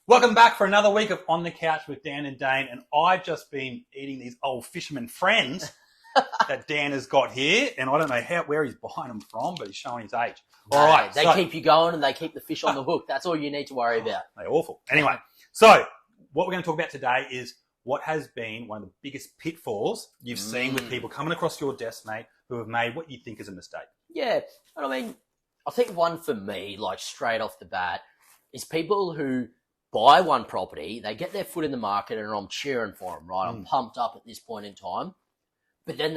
Welcome back for another week of On the Couch with Dan and Dane, and I've just been eating these old fisherman friends that Dan has got here, and I don't know where he's buying them from, but he's showing his age. All right, they keep you going and they keep the fish on the hook. That's all you need to worry about. They're awful. Anyway, so what we're going to talk about today is what has been one of the biggest pitfalls you've seen with people coming across your desk, mate, who have made what you think is a mistake. Yeah, and I mean, I think one for me, like straight off the bat, is people who buy one property, they get their foot in the market, and I'm cheering for them, right? I'm pumped up at this point in time. But then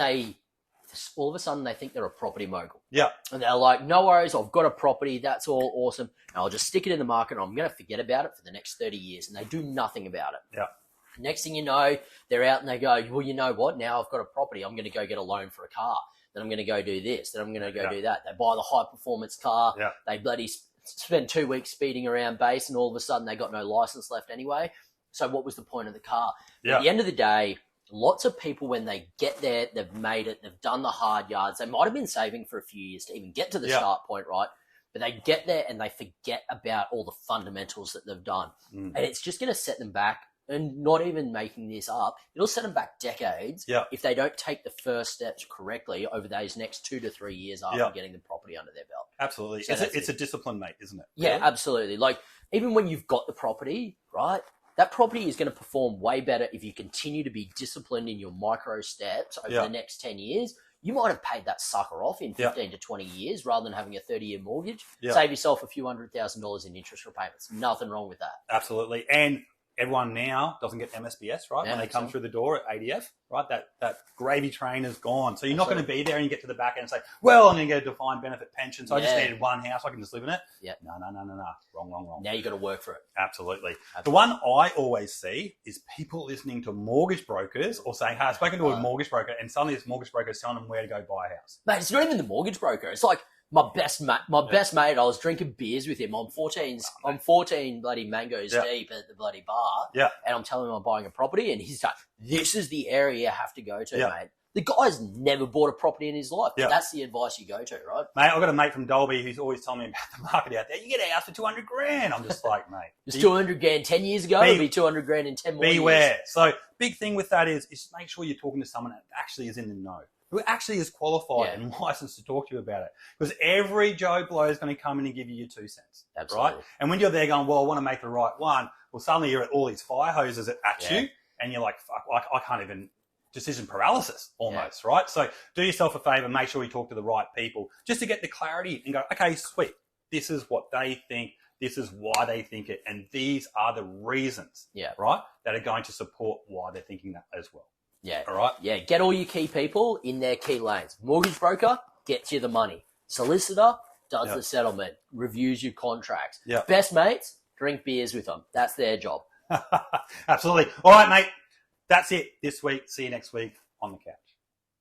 all of a sudden, they think they're a property mogul. Yeah. And they're like, no worries, I've got a property, that's all awesome, and I'll just stick it in the market, and I'm going to forget about it for the next 30 years. And they do nothing about it. Yeah. Next thing you know, they're out and they go, well, you know what? Now I've got a property. I'm going to go get a loan for a car. Then I'm going to go do this. Then I'm going to go do that. They buy the high-performance car. Yeah. They bloody spend 2 weeks speeding around base, and all of a sudden they got no license left anyway. So what was the point of the car? Yeah. At the end of the day, lots of people, when they get there, they've made it, they've done the hard yards. They might have been saving for a few years to even get to the start point, right? But they get there and they forget about all the fundamentals that they've done. And it's just going to set them back. And not even making this up, it'll set them back decades if they don't take the first steps correctly over those next 2 to 3 years after getting the property under their belt. Absolutely. So it's a discipline, mate, isn't it? Yeah, really? Absolutely. Like, even when you've got the property, right, that property is going to perform way better if you continue to be disciplined in your micro steps over the next 10 years. You might have paid that sucker off in 15 to 20 years rather than having a 30-year mortgage. Save yourself a few $100,000 in interest repayments. Nothing wrong with that. Absolutely. And everyone now doesn't get MSBS, right? When they come through the door at ADF, right? That gravy train is gone. So you're not going to be there and you get to the back end and say, well, I'm going to get a defined benefit pension, so I just needed one house, I can just live in it. Yeah. No. Wrong. Now you've got to work for it. Absolutely. The one I always see is people listening to mortgage brokers or saying, hey, I've spoken to a mortgage broker, and suddenly this mortgage broker is telling them where to go buy a house. Mate, it's not even the mortgage broker. It's like, my best mate, I was drinking beers with him. I'm 14 bloody mangoes deep at the bloody bar. Yeah. And I'm telling him I'm buying a property, and he's like, this is the area you have to go to, mate. The guy's never bought a property in his life. That's the advice you go to, right? Mate, I've got a mate from Dolby who's always telling me about the market out there. You get a house for 200 grand. I'm just like, mate. It's 200 grand 10 years ago. It'll be 200 grand in 10 more years. Beware. So big thing with that is make sure you're talking to someone that actually is in the know, who actually is qualified and licensed to talk to you about it. Because every Joe Blow is going to come in and give you your 2 cents. Absolutely. Right? And when you're there going, well, I want to make the right one, well, suddenly you're at all these fire hoses at you, and you're like, fuck, I can't even, decision paralysis almost, right? So do yourself a favor, make sure you talk to the right people just to get the clarity and go, okay, sweet, this is what they think, this is why they think it, and these are the reasons, right, that are going to support why they're thinking that as well. Yeah. All right. Yeah. Get all your key people in their key lanes. Mortgage broker gets you the money. Solicitor does the settlement, reviews your contracts. Yeah. Best mates, drink beers with them. That's their job. Absolutely. All right, mate. That's it this week. See you next week on the couch.